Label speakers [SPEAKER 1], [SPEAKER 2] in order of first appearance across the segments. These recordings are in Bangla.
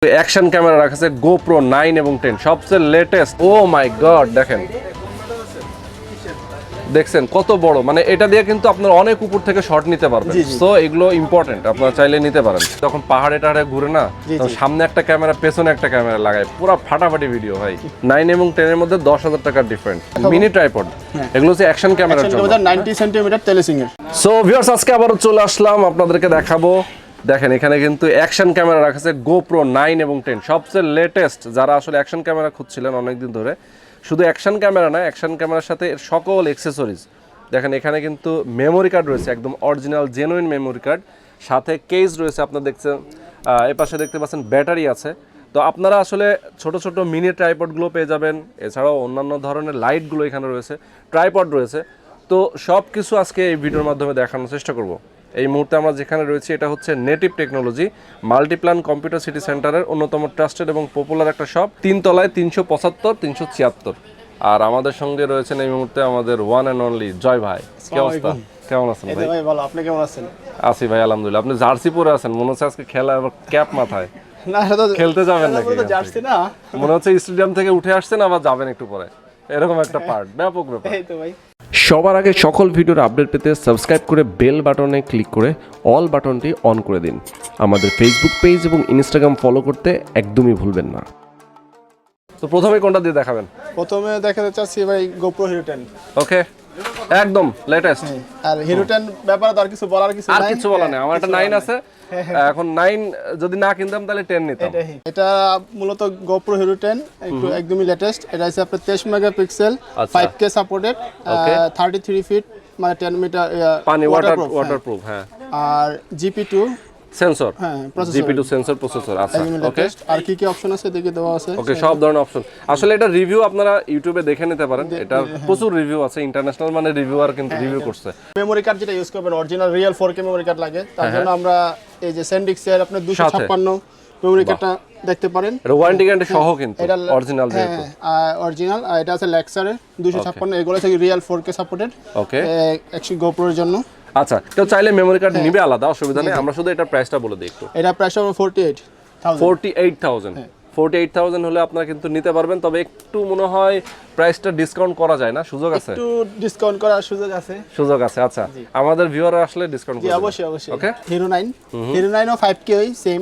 [SPEAKER 1] অ্যাকশন ক্যামেরা রাখা আছে GoPro 9 এবং 10 সবচেয়ে লেটেস্ট। ও মাই গড, দেখেন দেখছেন কত বড়, মানে এটা দিয়ে কিন্তু আপনারা অনেক উপর থেকে শট নিতে পারবেন। সো এগুলো ইম্পর্টেন্ট, আপনারা চাইলে নিতে পারেন। যখন পাহাড়ে টাহাড়ে ঘুরে না, তখন সামনে একটা ক্যামেরা পেছনে একটা ক্যামেরা লাগায়, পুরো ফাটাফাটি ভিডিও হয়। 9 এবং 10 এর মধ্যে 10,000 টাকার ডিফারেন্ট। মিনি ট্রাইপড, এগুলো হচ্ছে অ্যাকশন ক্যামেরার জন্য
[SPEAKER 2] 90 সেন্টিমিটার টেলিসিং এর।
[SPEAKER 1] সো ভিউয়ার্স, আজকে আবারও চলে আসলাম আপনাদেরকে দেখাবো। দেখেন এখানে কিন্তু অ্যাকশন ক্যামেরা রাখা আছে GoPro 9 এবং 10 সবচেয়ে লেটেস্ট। যারা আসলে অ্যাকশন ক্যামেরা খুঁজছিলেন অনেকদিন ধরে, শুধু অ্যাকশন ক্যামেরা না, অ্যাকশন ক্যামেরার সাথে এর সকল অ্যাক্সেসরিজ। দেখেন এখানে কিন্তু মেমোরি কার্ড রয়েছে, একদম অরিজিনাল জেনুইন মেমোরি কার্ড, সাথে কেস রয়েছে। আপনারা দেখছেন এই পাশে দেখতে পাচ্ছেন ব্যাটারি আছে। তো আপনারা আসলে ছোট ছোট মিনি ট্রাইপডগুলো পেয়ে যাবেন, এছাড়াও অন্যান্য ধরনের লাইটগুলো এখানে রয়েছে, ট্রাইপড রয়েছে। তো সব কিছু আজকে এই ভিডিওর মাধ্যমে দেখানোর চেষ্টা করব। এই মুহূর্তে আমরা যেখানে রয়েছি এটা হচ্ছে native technology Multiplan computer city সেন্টারের অন্যতম ট্রাস্টেড এবং পপুলার একটা শপ, 3 তলায় 375 376। আর আমাদের সঙ্গে রয়েছেন এই মুহূর্তে আমাদের ওয়ান অ্যান্ড অনলি জয় ভাই। কি অবস্থা, কেমন আছেন ভাই?
[SPEAKER 2] ভাই ভালো, আপনি কেমন আছেন?
[SPEAKER 1] আছি ভাই আলহামদুলিল্লাহ। আপনি জার্সি পরে আছেন, মনে হচ্ছে আজকে খেলা, আবার ক্যাপ মাথায়।
[SPEAKER 2] না এটা তো
[SPEAKER 1] খেলতে যাবেন নাকি?
[SPEAKER 2] জার্সি না,
[SPEAKER 1] মনে হচ্ছে স্টেডিয়াম থেকে উঠে আসছেন, আবার যাবেন একটু পরে, এরকম একটা পার্ট, ব্যাপক ব্যাপার।
[SPEAKER 2] এই তো ভাই।
[SPEAKER 1] সবার আগে সকল ভিডিওর আপডেট পেতে সাবস্ক্রাইব করে বেল বাটনে ক্লিক করে অল বাটনটি অন করে দিন। আমাদের ফেসবুক পেজ এবং ইনস্টাগ্রাম ফলো করতে একদমই ভুলবেন না। তো প্রথমে কোনটা দিয়ে দেখাবেন?
[SPEAKER 2] প্রথমে দেখাতে চাচ্ছি ভাই GoPro Hero 10।
[SPEAKER 1] ওকে, একদম লেটেস্ট।
[SPEAKER 2] আর Hero 10 ব্যাপারে তো আর কিছু বলার কিছু নাই,
[SPEAKER 1] আর কিছু বলা নেই। আমার একটা 9 আছে, এখন 9 যদি না কিনতাম তাহলে 10 নিতাম।
[SPEAKER 2] এটা মূলত GoPro Hero 10 একদমই লেটেস্ট। এটা আছে আপনার 23 মেগাপিক্সেল, 5K সাপোর্টেড, 33 ফিট, মানে 10 মিটার
[SPEAKER 1] পানি ওয়াটারপ্রুফ। হ্যাঁ,
[SPEAKER 2] আর GP2
[SPEAKER 1] সেন্সর,
[SPEAKER 2] হ্যাঁ প্রসেসর,
[SPEAKER 1] GP2 সেন্সর প্রসেসর। আচ্ছা ওকে।
[SPEAKER 2] আর কি কি অপশন আছে দেখে দেওয়া আছে।
[SPEAKER 1] ওকে, সব ধরনের অপশন। আসলে এটা রিভিউ আপনারা ইউটিউবে দেখে নিতে পারেন, এটা প্রচুর রিভিউ আছে, ইন্টারন্যাশনাল মানে রিভিউয়ার কিন্তু রিভিউ করছে।
[SPEAKER 2] মেমোরি কার্ড যেটা ইউজ করবেন original real 4K memory card লাগে, তার জন্য আমরা এই যে স্যান্ডিক্স এর আপনার 256 মেমোরি কার্ডটা দেখতে পারেন।
[SPEAKER 1] এটা ওয়ারেন্টি গ্যারান্টি সহ কিন্তু অরিজিনাল যেহেতু।
[SPEAKER 2] অরিজিনাল। আর এটা আছে লেক্সারের 256, এগুলো থেকে রিয়েল 4K সাপোর্টেড। ওকে, অ্যাকচুয়ালি GoPro এর জন্য।
[SPEAKER 1] আচ্ছা, কেউ চাইলে মেমোরি কার্ড নিবে আলাদা, অসুবিধা নেই। আমরা শুধু এটা প্রাইসটা বলে দিই একটু।
[SPEAKER 2] এটা প্রাইস হবে
[SPEAKER 1] 48,000। 48,000 হলে আপনারা কিন্তু নিতে পারবেন। তবে একটু মনে হয় প্রাইসটা ডিসকাউন্ট করা যায় না, সুযোগ আছে?
[SPEAKER 2] একটু ডিসকাউন্ট করার সুযোগ আছে।
[SPEAKER 1] সুযোগ আছে, আচ্ছা। আমাদের ভিউয়াররা আসলে ডিসকাউন্ট করবে।
[SPEAKER 2] অবশ্যই অবশ্যই।
[SPEAKER 1] ওকে,
[SPEAKER 2] Hero 9 ও 5K ওই সেম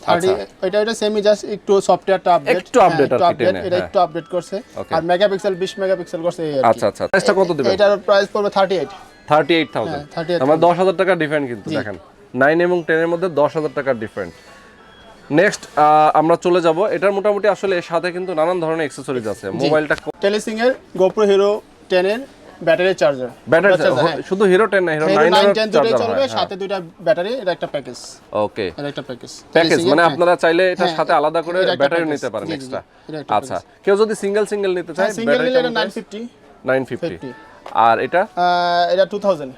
[SPEAKER 2] 30। এটা সেমই, জাস্ট একটু সফটওয়্যারটা আপডেট,
[SPEAKER 1] একটু আপডেট আর কি টেনে,
[SPEAKER 2] এটা একটু আপডেট করছে। আর মেগাপিক্সেল 20 মেগাপিক্সেল করছে।
[SPEAKER 1] আচ্ছা আচ্ছা। প্রাইসটা কত দিবেন?
[SPEAKER 2] এটার প্রাইস পড়বে
[SPEAKER 1] 38,000। আমার 10,000 টাকা ডিফারেন্ট কিন্তু। দেখেন 9 এবং 10 এর মধ্যে 10,000 টাকার ডিফারেন্ট। নেক্সট আমরা চলে যাব। এটার মোটামুটি আসলে এর সাথে কিন্তু নানান ধরনের অ্যাকসেসরিজ আছে। মোবাইলটা
[SPEAKER 2] টেলিসিং এর GoPro Hero 10 এর ব্যাটারি চার্জার।
[SPEAKER 1] ব্যাটারি শুধু Hero 10 না, Hero 9 এর চার্জার
[SPEAKER 2] চলবে, সাথে দুইটা ব্যাটারি। এটা একটা প্যাকেজ।
[SPEAKER 1] ওকে,
[SPEAKER 2] এটা একটা প্যাকেজ
[SPEAKER 1] মানে আপনারা চাইলে এটার সাথে আলাদা করে ব্যাটারি নিতে পারেন এক্সট্রা। আচ্ছা, কেউ যদি সিঙ্গেল নিতে চায়,
[SPEAKER 2] সিঙ্গেল নিলে এটা
[SPEAKER 1] 950। আর এটা
[SPEAKER 2] 2000।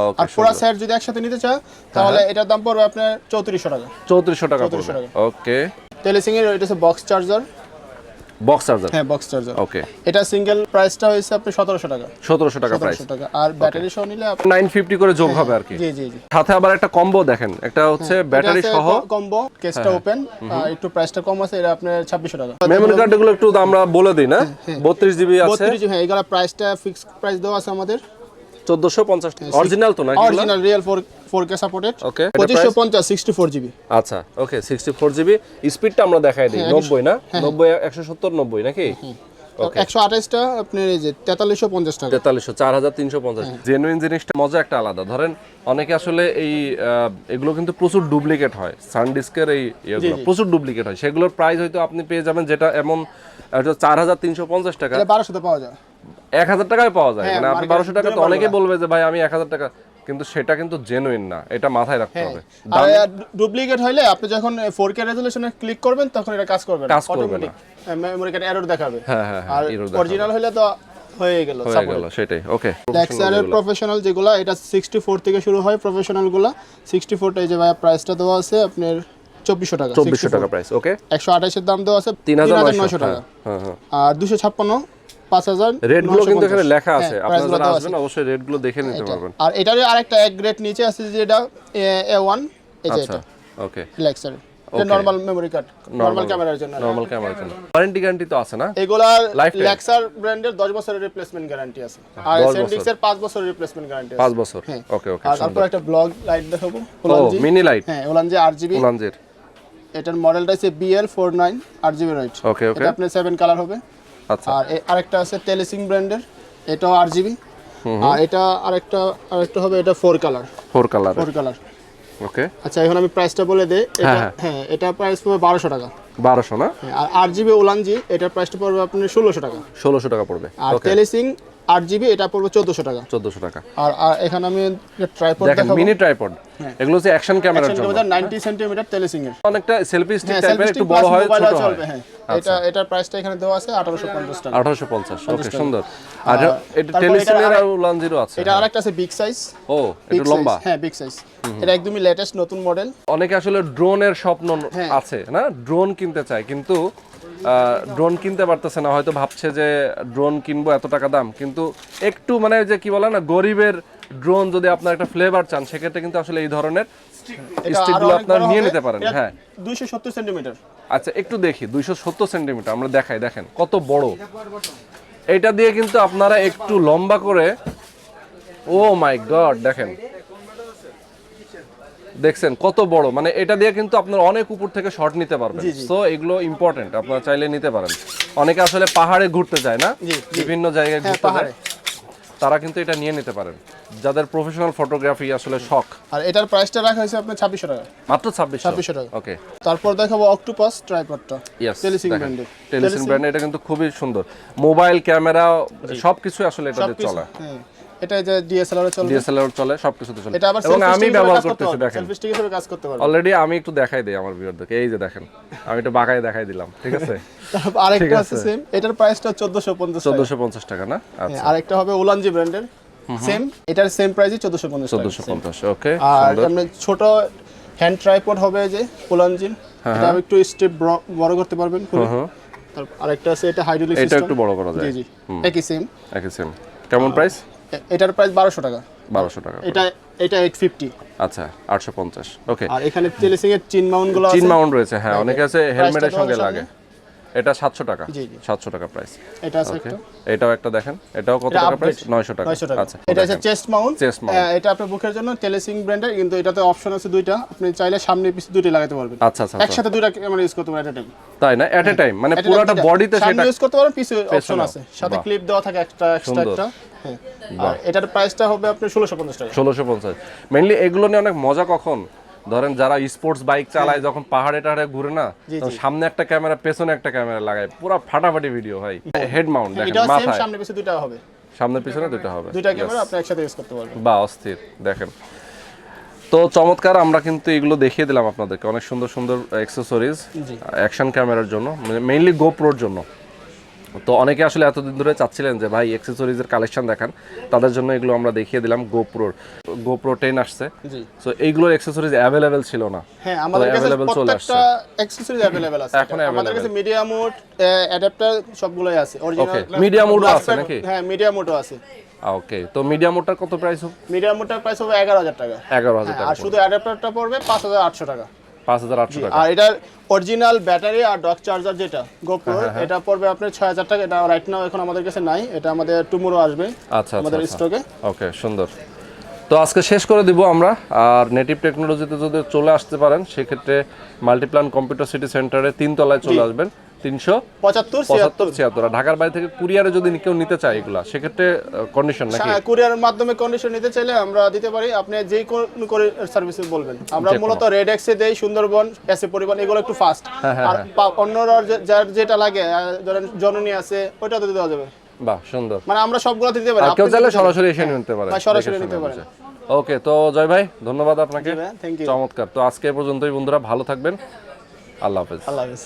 [SPEAKER 1] ওকে,
[SPEAKER 2] আর পুরো সেট যদি একসাথে নিতে চাও তাহলে এটার দাম পড়বে আপনার 3400 টাকা।
[SPEAKER 1] 3400 টাকা পড়বে। ওকে,
[SPEAKER 2] টেলিসিং এর এটা হচ্ছে বক্স চার্জার। হ্যাঁ, বক্স চার্জার।
[SPEAKER 1] ওকে,
[SPEAKER 2] এটা সিঙ্গেল প্রাইসটা হইছে আপনার 1700 টাকা।
[SPEAKER 1] 1700 টাকা প্রাইস।
[SPEAKER 2] আর ব্যাটারি সহ নিলে
[SPEAKER 1] 950 করে যোগ হবে আর কি।
[SPEAKER 2] জি জি জি।
[SPEAKER 1] সাথে আবার একটা কম্বো দেখেন, একটা হচ্ছে ব্যাটারি সহ
[SPEAKER 2] কম্বো, কেসটা ওপেন, একটু প্রাইসটা কম আছে। এটা আপনার 2600 টাকা।
[SPEAKER 1] মেমরি কার্ড এগুলো একটু আমরা বলে দিই না, 32 জিবি আছে।
[SPEAKER 2] 32 জিবি, হ্যাঁ। এগুলা প্রাইসটা ফিক্সড প্রাইস দেওয়া আছে আমাদের
[SPEAKER 1] 1450 টাকা। অরিজিনাল তো না?
[SPEAKER 2] Original real 4K supported.
[SPEAKER 1] Okay,
[SPEAKER 2] 2550 64 GB.
[SPEAKER 1] আচ্ছা, ওকে, 64 জিবি। স্পিডটা আমরা দেখাই দিই 90 না, 90 170 90 নাকি?
[SPEAKER 2] ওকে, 128টা আপনার এই যে 4350 টাকা।
[SPEAKER 1] 4300 4350। জেনুইন জিনিসটা মজা একটা আলাদা। ধরেন অনেকে আসলে এই এগুলো কিন্তু প্রচুর ডুপ্লিকেট হয়, সানডিস্কের এই এগুলো প্রচুর ডুপ্লিকেট হয়। সেগুলোর প্রাইস হয়তো আপনি পেয়ে যাবেন যেটা এমন 4350 টাকা,
[SPEAKER 2] 1200 তে পাওয়া যায়,
[SPEAKER 1] 1000 টাকায় পাওয়া যায়। মানে আপনি 1200 টাকা তো অনেকেই বলবে যে ভাই আমি 1000 টাকা, কিন্তু সেটা কিন্তু জেনুইন না, এটা মাথায় রাখতে হবে।
[SPEAKER 2] আর ডুপ্লিকেট হইলে আপনি যখন 4K রেজোলিউশনে ক্লিক করবেন তখন এটা কাজ করবে না, অটোমেটিক মেমরি কার্ড এরর দেখাবে।
[SPEAKER 1] হ্যাঁ,
[SPEAKER 2] আর অরিজিনাল হইলে তো হয়ে গেল
[SPEAKER 1] সেটাই। ওকে,
[SPEAKER 2] লেক্সারের প্রফেশনাল যেগুলো, এটা 64 থেকে শুরু হয় প্রফেশনালগুলো। 64টা এই যে ভাই প্রাইসটা দেওয়া আছে আপনার 2400 টাকা।
[SPEAKER 1] 2400 টাকা প্রাইস। ওকে,
[SPEAKER 2] 128 এর দাম দেওয়া আছে 3900 টাকা। আর 256 5000।
[SPEAKER 1] রেটগুলো কিন্তু এখানে লেখা আছে, আপনারা যারা আসবেন অবশ্যই রেটগুলো দেখে নিতে পারবেন।
[SPEAKER 2] আর এটারই আরেকটা এক গ্রেড নিচে আছে যেটা A1, এই যে এটা।
[SPEAKER 1] ওকে,
[SPEAKER 2] লেক্সার। এটা নরমাল মেমরি কার্ড, নরমাল ক্যামেরার জন্য।
[SPEAKER 1] নরমাল ক্যামেরার জন্য ওয়ারেন্টি গ্যারান্টি তো আছে না?
[SPEAKER 2] এগুলার লেক্সার ব্র্যান্ডের 10 বছরের রিপ্লেসমেন্ট গ্যারান্টি আছে, আর সেন্ডিক্স এর 5 বছরের রিপ্লেসমেন্ট গ্যারান্টি আছে।
[SPEAKER 1] 5 বছর, ওকে ওকে।
[SPEAKER 2] আর তারপর একটা ব্লগ লাইট দেখাবো,
[SPEAKER 1] ও মিনি লাইট।
[SPEAKER 2] হ্যাঁ ওলানজি আরজিবি।
[SPEAKER 1] ওলানজির
[SPEAKER 2] এটার মডেলটা হচ্ছে BL49 আরজিবি লাইট।
[SPEAKER 1] ওকে ওকে।
[SPEAKER 2] এটা আপনার 7 কালার হবে।
[SPEAKER 1] আচ্ছা।
[SPEAKER 2] আর আরেকটা আছে টেলিসিং ব্র্যান্ডের, এটাও আরজিবি। আর এটা আরেকটা হবে, এটা 4 কালার। 4 কালার।
[SPEAKER 1] ওকে।
[SPEAKER 2] আচ্ছা এখন আমি প্রাইসটা বলে দেই। এটা হ্যাঁ এটা প্রাইস পড়বে 1200 টাকা।
[SPEAKER 1] 1200 না?
[SPEAKER 2] আর 8GB ওলানজি এটার প্রাইসটা পড়বে আপনার 1600 টাকা।
[SPEAKER 1] 1600 টাকা পড়বে।
[SPEAKER 2] আর টেলিসিং 8GB এটা পড়বে 1400 টাকা।
[SPEAKER 1] 1400 টাকা।
[SPEAKER 2] আর এখানে আমি ট্রাইপড
[SPEAKER 1] দেখাবো, দেখেন মিনি ট্রাইপড। এগুলো হচ্ছে অ্যাকশন ক্যামেরার জন্য।
[SPEAKER 2] 90 সেমি টেলিসিং এর।
[SPEAKER 1] অনেকটা সেলফি স্টিক টাইপের, একটু বড় হয়, ছোট হয়।
[SPEAKER 2] হ্যাঁ এটার প্রাইসটা এখানে দেওয়া আছে 1850 টাকা।
[SPEAKER 1] 1850, ওকে সুন্দর। আর এটা টেলিসিং এর আর ওলানজিরও আছে।
[SPEAKER 2] এটা আরেকটা আছে বিগ সাইজ।
[SPEAKER 1] ও এটা লম্বা।
[SPEAKER 2] হ্যাঁ বিগ সাইজ। এটা একদমই লেটেস্ট নতুন মডেল।
[SPEAKER 1] অনেকে আসলে ড্রোনের স্বপ্ন আছে না, ড্রোন কিনতে চায়, কিন্তু ড্রোন কিনতে পারতেছে না, হয়তো ভাবছে যে ড্রোন কিনবো এত টাকা দাম, কিন্তু একটু মানে যে কি বলে না, গরিবের ড্রোন যদি আপনার একটা ফ্লেভার চান, সেক্ষেত্রে কিন্তু আসলে এই ধরনের স্টিকগুলো আপনারা নিয়ে নিতে পারেন। হ্যাঁ
[SPEAKER 2] 270 সেন্টিমিটার।
[SPEAKER 1] আচ্ছা একটু দেখি, 270 সেন্টিমিটার আমরা দেখাই, দেখেন কত বড়। এটা দিয়ে কিন্তু আপনারা একটু লম্বা করে, ও মাই গড, দেখছেন কত বড়, মানে এটা দিয়ে কিন্তু আপনারা অনেক উপর থেকে শট নিতে পারবেন। সো এগুলো ইম্পর্টেন্ট, আপনারা চাইলে নিতে পারেন। অনেকে আসলে পাহাড়ে ঘুরতে যায় না, বিভিন্ন জায়গায় ঘুরতে যায়, তারা কিন্তু এটা নিয়ে নিতে পারেন, যাদের প্রফেশনাল ফটোগ্রাফি আসলে শখ।
[SPEAKER 2] আর এটার প্রাইসটা রাখা হয়েছে আপনার 2600 টাকা।
[SPEAKER 1] মাত্র 2600
[SPEAKER 2] টাকা।
[SPEAKER 1] ওকে।
[SPEAKER 2] তারপর দেখাবো অক্টোপাস ট্রাইপডটা।
[SPEAKER 1] টেলিসিং ব্র্যান্ডের। টেলিসিং ব্র্যান্ড, এটা কিন্তু খুবই সুন্দর। মোবাইল ক্যামেরা সবকিছু আসলে এটাতে চলে।
[SPEAKER 2] এটা যে ডিএসএলআর চলে,
[SPEAKER 1] চলে, সবকিছুতে চলে।
[SPEAKER 2] এটা আবার
[SPEAKER 1] এবং আমি ব্যবহার করতেছি, দেখেন
[SPEAKER 2] সেলফি স্টিক হিসেবে কাজ করতে পারবে।
[SPEAKER 1] অলরেডি আমি একটু দেখাই দেই আমার ভিউয়ারদেরকে, এই যে দেখেন আমি একটু বাঁকায় দেখাই দিলাম, ঠিক আছে।
[SPEAKER 2] তারপর আরেকটা আছে সেম, এটার প্রাইসটা 1450
[SPEAKER 1] টাকা না? আচ্ছা।
[SPEAKER 2] আরেকটা হবে ওলানজি ব্র্যান্ডের, সেম এটার সেম প্রাইসই 1450।
[SPEAKER 1] ওকে।
[SPEAKER 2] আর এমনি ছোট হ্যান্ড ট্রাইপড হবে যে ওলানজি, এটা একটু স্টেপ বড় করতে পারবেন খুলে। তারপর আরেকটা আছে, এটা হাইড্রোলিক সিস্টেম,
[SPEAKER 1] এটা একটু বড় করা যায়।
[SPEAKER 2] জি একই সেম।
[SPEAKER 1] কেমন প্রাইস?
[SPEAKER 2] এটার প্রাইস 1200 টাকা।
[SPEAKER 1] 1200 টাকা।
[SPEAKER 2] এটা 850।
[SPEAKER 1] আচ্ছা 850, ওকে।
[SPEAKER 2] আর এখানে টেলিসিং এর চিন মাউন্টগুলো আছে,
[SPEAKER 1] চিন মাউন্ট রয়েছে, হ্যাঁ অনেকে আছে হেলমেটের সঙ্গে লাগে। এটা 700 টাকা। 700 টাকা প্রাইস।
[SPEAKER 2] এটা আছে একটা,
[SPEAKER 1] এটাও একটা দেখেন, এটাও কত টাকা প্রাইস? 900 টাকা।
[SPEAKER 2] আচ্ছা এটা আছে চেস্ট মাউন্ট। এটা আপনার বুকের জন্য টেলিসিং ব্র্যান্ডের, কিন্তু এটাতে অপশন আছে দুইটা, আপনি চাইলে সামনে পিছে দুইটা লাগাতে পারবেন।
[SPEAKER 1] আচ্ছা আচ্ছা,
[SPEAKER 2] একসাথে দুইটা ক্যামেরা ইউজ করতে পারেন এট আ টাইম।
[SPEAKER 1] তাই না? এট আ টাইম মানে পুরোটা বডিতে
[SPEAKER 2] সেটা ইউজ করতে পারবেন, পিছে অপশন আছে, সাথে ক্লিপ দেওয়া থাকে এক্সট্রা একটা। হ্যাঁ আর এটার প্রাইসটা হবে আপনার 1650 টাকা।
[SPEAKER 1] 1650। মেইনলি এগুলো নিয়ে অনেক মজা কখন, ধরেন যারা স্পোর্টস বাইক চালায়, যখন পাহাড়ে টাহাড়ে ঘুরে না, তখন সামনে একটা ক্যামেরা পেছনে একটা ক্যামেরা লাগায়, পুরো ফাটাফাটি ভিডিও হয়। হেড মাউন্ট দেখেন, মাথায়
[SPEAKER 2] সামনে পিছে দুইটা হবে,
[SPEAKER 1] সামনে পিছনে দুইটা হবে,
[SPEAKER 2] দুইটা ক্যামেরা আপনি একসাথে ইউজ করতে পারবেন।
[SPEAKER 1] বা অস্থির, দেখেন তো চমৎকার। আমরা কিন্তু এগুলো দেখিয়ে দিলাম আপনাদেরকে, অনেক সুন্দর সুন্দর অ্যাকসেসরিজ অ্যাকশন ক্যামেরার জন্য, মেইনলি গোপ্রোর জন্য। তো অনেকে আসলে এতদিন ধরে চাচ্ছিলেন যে ভাই অ্যাকসেসরিজের কালেকশন দেখান, তাদের জন্য এগুলো আমরা দেখিয়ে দিলাম। GoPro 10 আসছে, সো এইগুলোর অ্যাকসেসরিজ অ্যাভেলেবেল ছিল না।
[SPEAKER 2] হ্যাঁ আমাদের কাছে প্রত্যেকটা অ্যাকসেসরিজ अवेलेबल আছে এখন। আমাদের কাছে মিডিয়া মোড অ্যাডাপ্টার সবগুলোই আছে অরিজিনাল।
[SPEAKER 1] মিডিয়া মোডও আছে নাকি?
[SPEAKER 2] হ্যাঁ মিডিয়া মোডও আছে।
[SPEAKER 1] ওকে, তো মিডিয়া মোডটার কত প্রাইস হবে?
[SPEAKER 2] মিডিয়া মোডটার প্রাইস হবে 11000 টাকা।
[SPEAKER 1] 11000 টাকা।
[SPEAKER 2] আর শুধু অ্যাডাপ্টারটা পড়বে 5800 টাকা।
[SPEAKER 1] 5800 টাকা।
[SPEAKER 2] আর এটার অরিজিনাল ব্যাটারি আর ডক চার্জার যেটা GoPro, এটা পড়বে আপনার 6000 টাকা। এটা রাইট নাও এখন আমাদের কাছে নাই, এটা আমাদের টুমরো আসবে আমাদের স্টকে।
[SPEAKER 1] ওকে সুন্দর। তো আজকে শেষ করে দিব আমরা। আর নেটিভ টেকনোলজিতে যদি চলে আসতে পারেন, সেক্ষেত্রে মাল্টিপ্ল্যান কম্পিউটার সিটি সেন্টারে 3 তলায় চলে আসবেন, 375 ঢাকার বাইরে থেকে কুরিয়ারে যদি কেউ নিতে চায় এগুলা, সেক্ষেত্রে কন্ডিশন নাকি?
[SPEAKER 2] কুরিয়ারের মাধ্যমে কন্ডিশন নিতে চাইলে আমরা দিতে পারি, আপনি যেই করে সার্ভিস বলবেন। আমরা মূলত রেড এক্সে দেই, সুন্দরবন, এসএ পরিবহন, এগুলো একটু ফাস্ট। আর অন্যরা যার যেটা লাগে, ধরেন জননী আছে, ওইটা তো দেওয়া যাবে।
[SPEAKER 1] বাহ সুন্দর,
[SPEAKER 2] মানে আমরা সবগুলো দিতে পারি,
[SPEAKER 1] কেউ চাইলে সরাসরি এসে নিতে পারে।
[SPEAKER 2] সরাসরি নিতে পারে।
[SPEAKER 1] ওকে, তো জয় ভাই ধন্যবাদ আপনাকে, চমৎকার। তো আজকে পর্যন্তই বন্ধুরা, ভালো থাকবেন, আল্লাহ হাফেজ।
[SPEAKER 2] আল্লাহ হাফেজ।